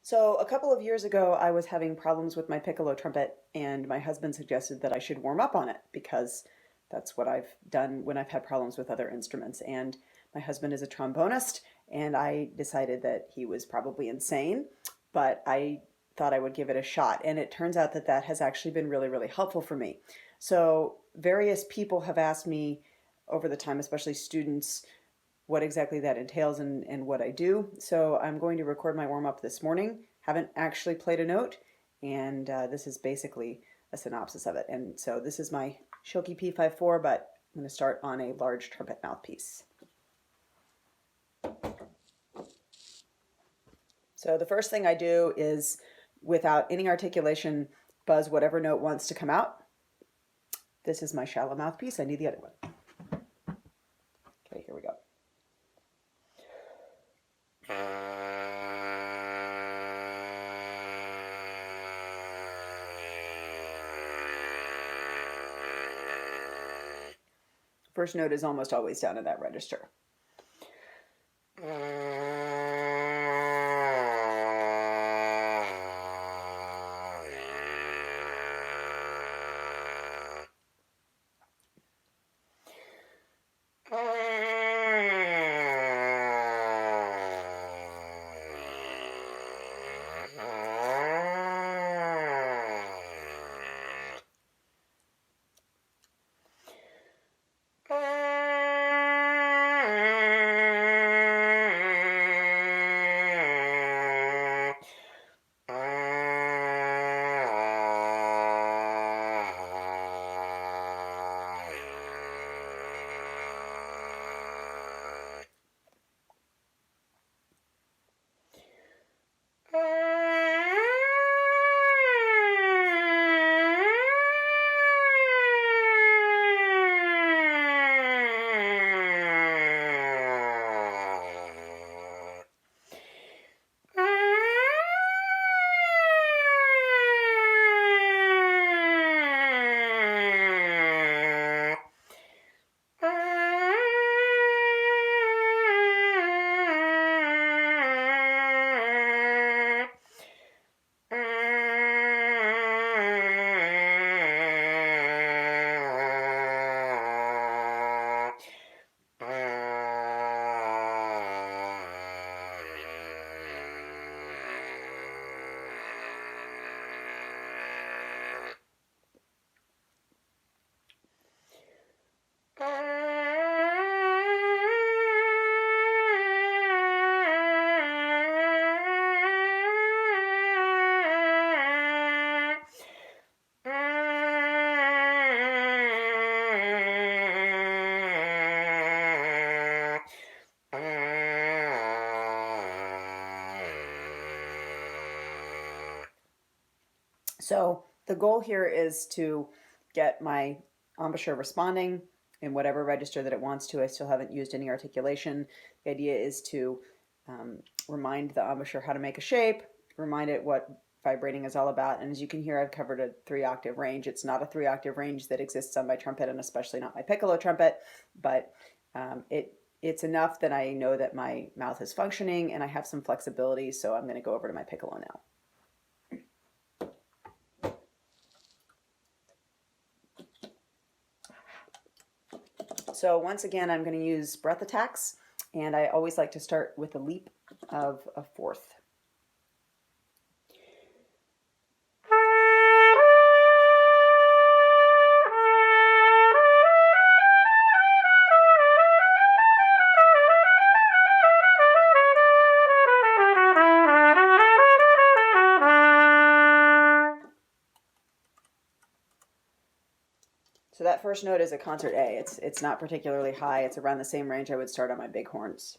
So, a couple of years ago, I was having problems with my piccolo trumpet, and my husband suggested that I should warm up on it because that's what I've done when I've had problems with other instruments. And my husband is a trombonist, and I decided that he was probably insane, but I thought I would give it a shot. And it turns out that that has actually been really, really helpful for me. So, various people have asked me over the time, especially students, what exactly that entails and what I do. So I'm going to record my warm up this morning. Haven't actually played a note, and this is basically a synopsis of it. And so this is my Shilky P54, but I'm going to start on a large trumpet mouthpiece. So the first thing I do is, without any articulation, buzz whatever note wants to come out. This is my shallow mouthpiece. I need the other one. Okay, here we go. First note is almost always down in that register. So the goal here is to get my embouchure responding in whatever register that it wants to. I still haven't used any articulation. The idea is to remind the embouchure how to make a shape, remind it what vibrating is all about. And as you can hear, I've covered a 3-octave range. It's not a 3-octave range that exists on my trumpet, and especially not my piccolo trumpet, but it's enough that I know that my mouth is functioning and I have some flexibility. So I'm going to go over to my piccolo now. So once again, I'm going to use breath attacks, and I always like to start with a leap of a fourth. So that first note is a concert A. It's not particularly high. It's around the same range I would start on my big horns.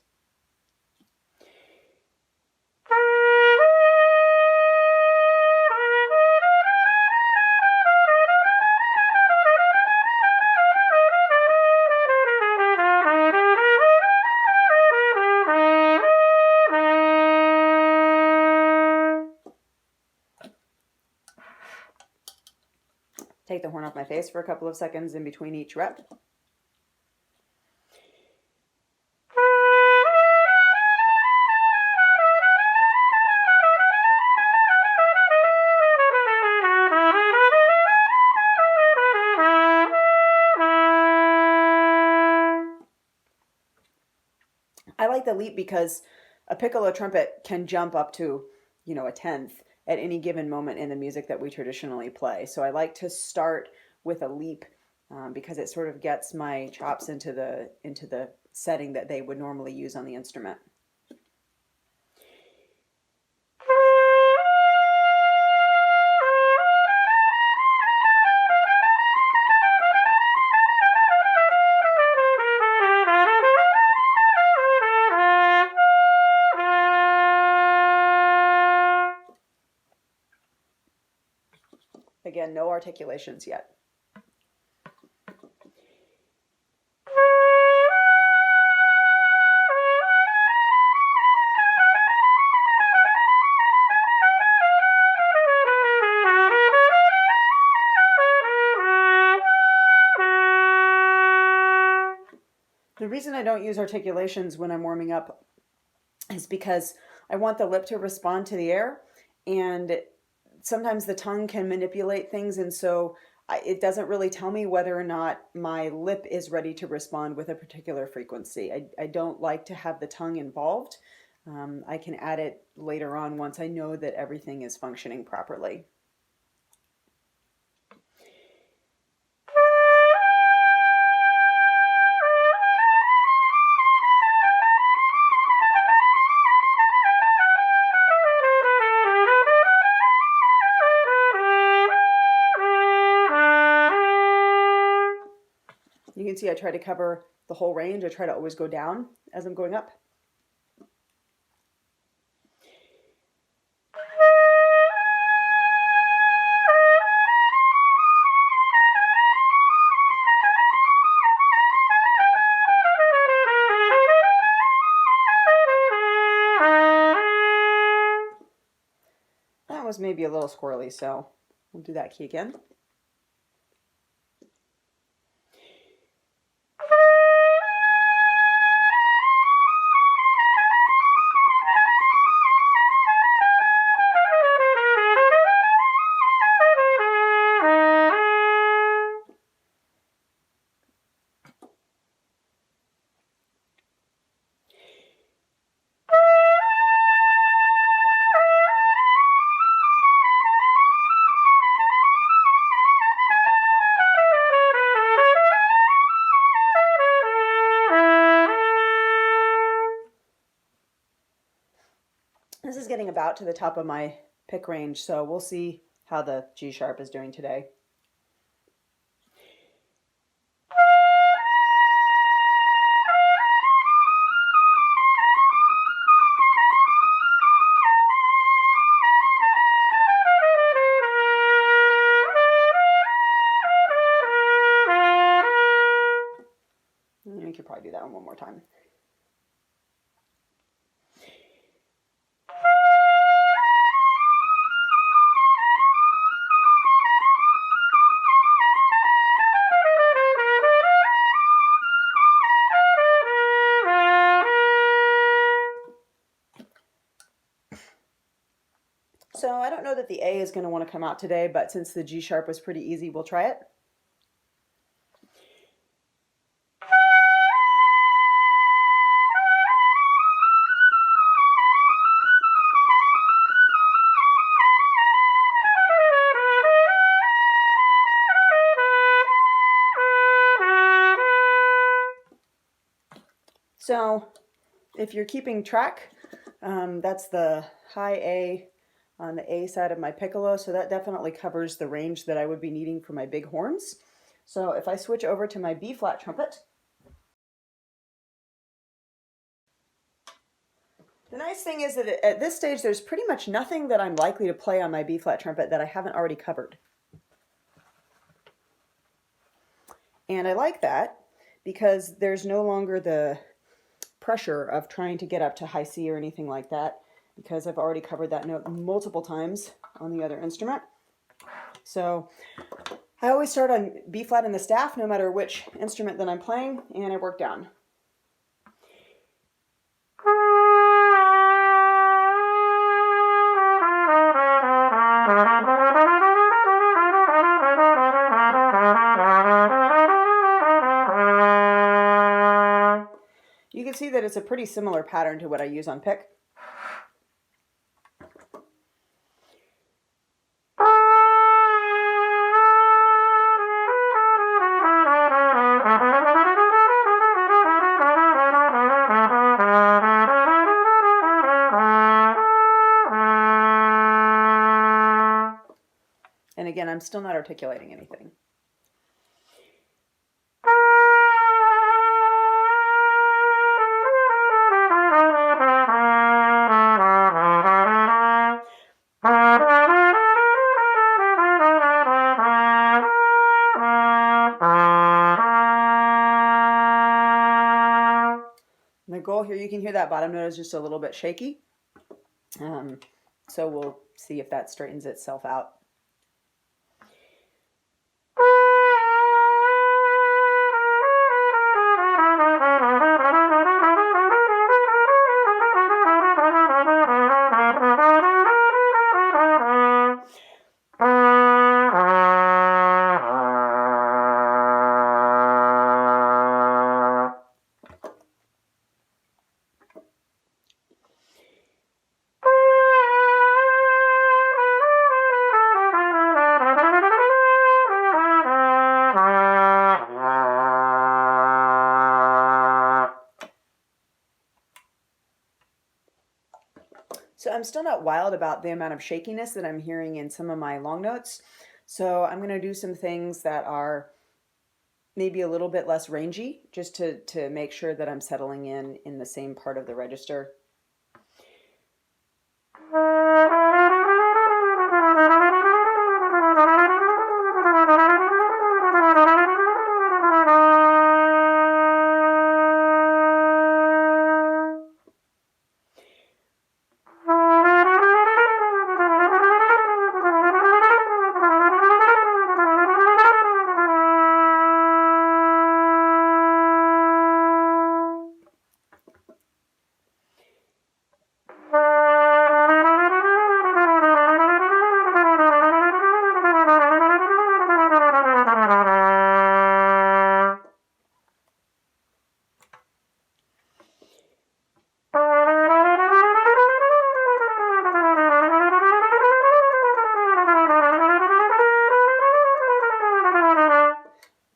Take the horn off my face for a couple of seconds in between each rep. the leap because a piccolo trumpet can jump up to, a tenth at any given moment in the music that we traditionally play. So I like to start with a leap because it sort of gets my chops into the setting that they would normally use on the instrument. Again, no articulations yet. The reason I don't use articulations when I'm warming up is because I want the lip to respond to the air, and sometimes the tongue can manipulate things, and so it doesn't really tell me whether or not my lip is ready to respond with a particular frequency. I don't like to have the tongue involved. I can add it later on once I know that everything is functioning properly. You can see I try to cover the whole range. I try to always go down as I'm going up. That was maybe a little squirrely, so we'll do that key again. This is getting about to the top of my pick range, so we'll see how the G sharp is doing today. You could probably do that one more time. So I don't know that the A is going to want to come out today, but since the G sharp was pretty easy, we'll try it. So if you're keeping track, that's the high A on the A side of my piccolo, so that definitely covers the range that I would be needing for my big horns. So if I switch over to my B flat trumpet, the nice thing is that at this stage there's pretty much nothing that I'm likely to play on my B flat trumpet that I haven't already covered. And I like that because there's no longer the pressure of trying to get up to high C or anything like that, because I've already covered that note multiple times on the other instrument. So I always start on B flat in the staff, no matter which instrument that I'm playing, and I work down. You can see that it's a pretty similar pattern to what I use on pick. And again, I'm still not articulating anything. The goal here, you can hear that bottom note is just a little bit shaky. So we'll see if that straightens itself out. So I'm still not wild about the amount of shakiness that I'm hearing in some of my long notes. So I'm going to do some things that are maybe a little bit less rangy, just to make sure that I'm settling in the same part of the register.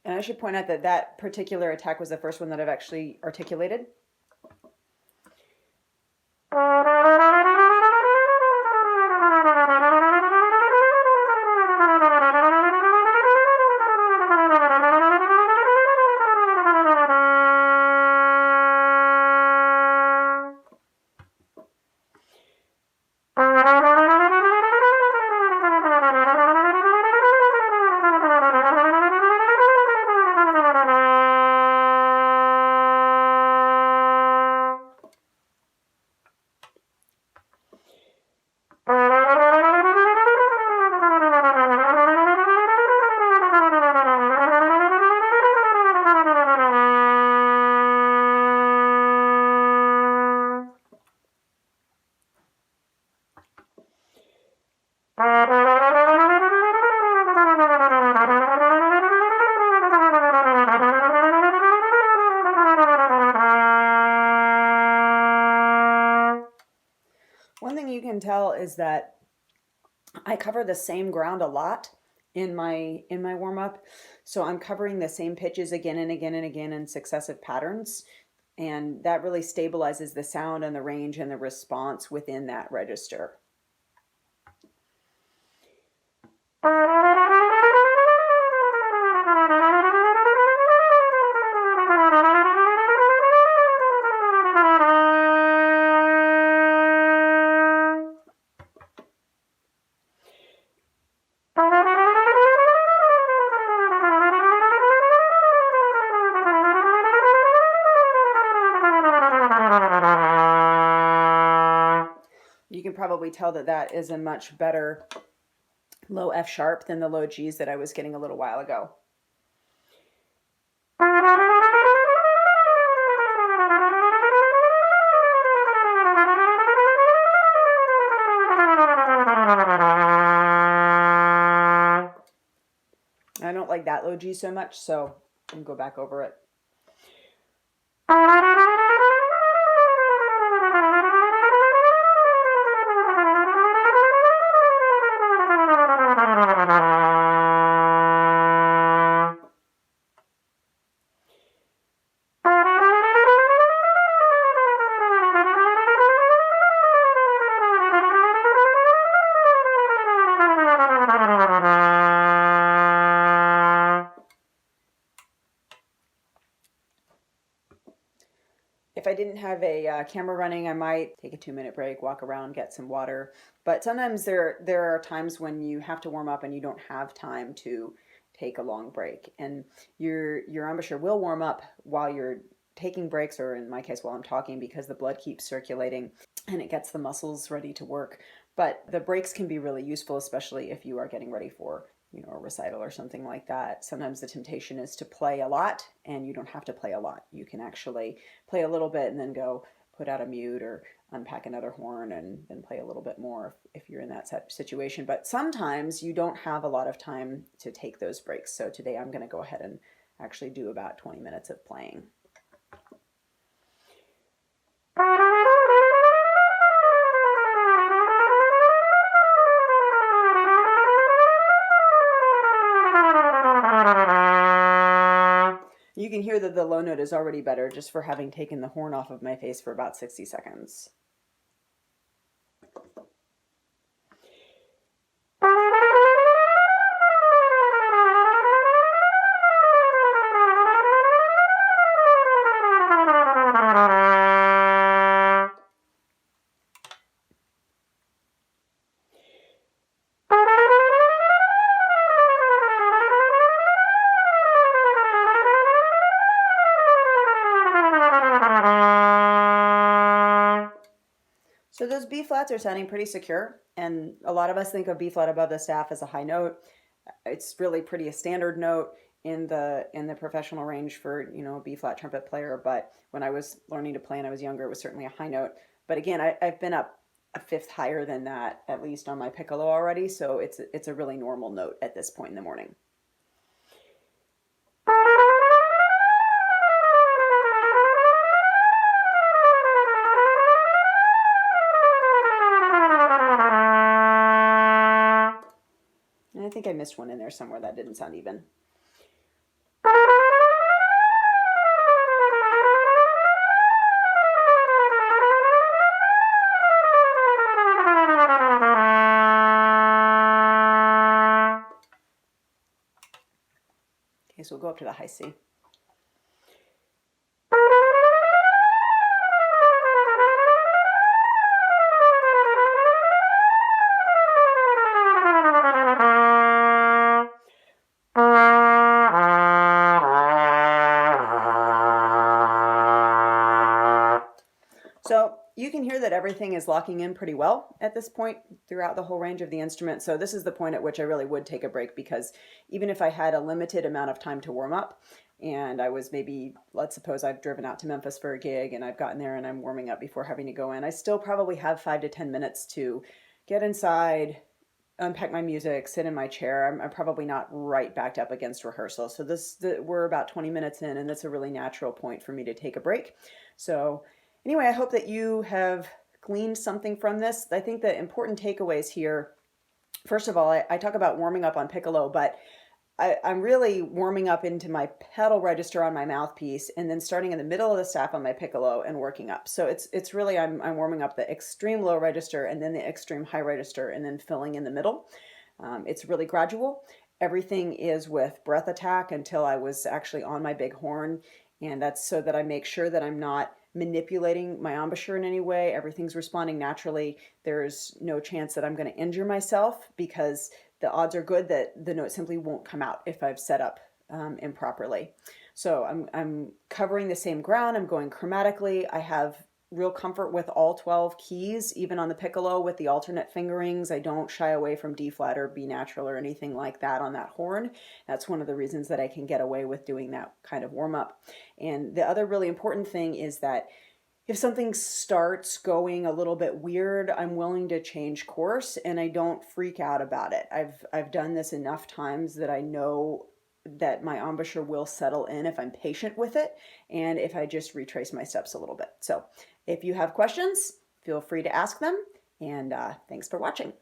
And I should point out that that particular attack was the first one that I've actually articulated. One thing you can tell is that I cover the same ground a lot in my warm up. So I'm covering the same pitches again and again and again in successive patterns. And that really stabilizes the sound and the range and the response within that register. You can probably tell that that is a much better low F sharp than the low G's that I was getting a little while ago. I don't like that low G so much, so I'm going to go back over it. didn't have a camera running, I might take a 2-minute break, walk around, get some water. But sometimes there are times when you have to warm up and you don't have time to take a long break. And your embouchure will warm up while you're taking breaks, or in my case while I'm talking, because the blood keeps circulating and it gets the muscles ready to work. But the breaks can be really useful, especially if you are getting ready for a recital or something like that. Sometimes the temptation is to play a lot, and you don't have to play a lot. You can actually play a little bit and then go put out a mute or unpack another horn and then play a little bit more if you're in that situation. But sometimes you don't have a lot of time to take those breaks. So today I'm going to go ahead and actually do about 20 minutes of playing. You can hear that the low note is already better just for having taken the horn off of my face for about 60 seconds. So those B flats are sounding pretty secure, and a lot of us think of B flat above the staff as a high note. It's really pretty a standard note in the professional range for a B flat trumpet player. But when I was learning to play and I was younger, it was certainly a high note. But again, I've been up a fifth higher than that, at least on my piccolo already. So it's a really normal note at this point in the morning. And I think I missed one in there somewhere that didn't sound even. Okay, so we'll go up to the high C. So you can hear that everything is locking in pretty well at this point throughout the whole range of the instrument. So this is the point at which I really would take a break, because even if I had a limited amount of time to warm up, and I was maybe, let's suppose I've driven out to Memphis for a gig and I've gotten there and I'm warming up before having to go in, I still probably have 5 to 10 minutes to get inside, unpack my music, sit in my chair. I'm probably not right backed up against rehearsal. So we're about 20 minutes in, and that's a really natural point for me to take a break. So anyway, I hope that you have gleaned something from this. I think the important takeaways here, first of all, I talk about warming up on piccolo, but I'm really warming up into my pedal register on my mouthpiece, and then starting in the middle of the staff on my piccolo and working up. So it's really, I'm warming up the extreme low register and then the extreme high register, and then filling in the middle. It's really gradual. Everything is with breath attack until I was actually on my big horn, and that's so that I make sure that I'm not manipulating my embouchure in any way. Everything's responding naturally. There's no chance that I'm going to injure myself, because the odds are good that the note simply won't come out if I've set up improperly. So I'm covering the same ground. I'm going chromatically. I have real comfort with all 12 keys, even on the piccolo with the alternate fingerings. I don't shy away from D flat or B natural or anything like that on that horn. That's one of the reasons that I can get away with doing that kind of warm up. And the other really important thing is that if something starts going a little bit weird, I'm willing to change course, and I don't freak out about it. I've done this enough times that I know that my embouchure will settle in if I'm patient with it, and if I just retrace my steps a little bit. So if you have questions, feel free to ask them, and thanks for watching.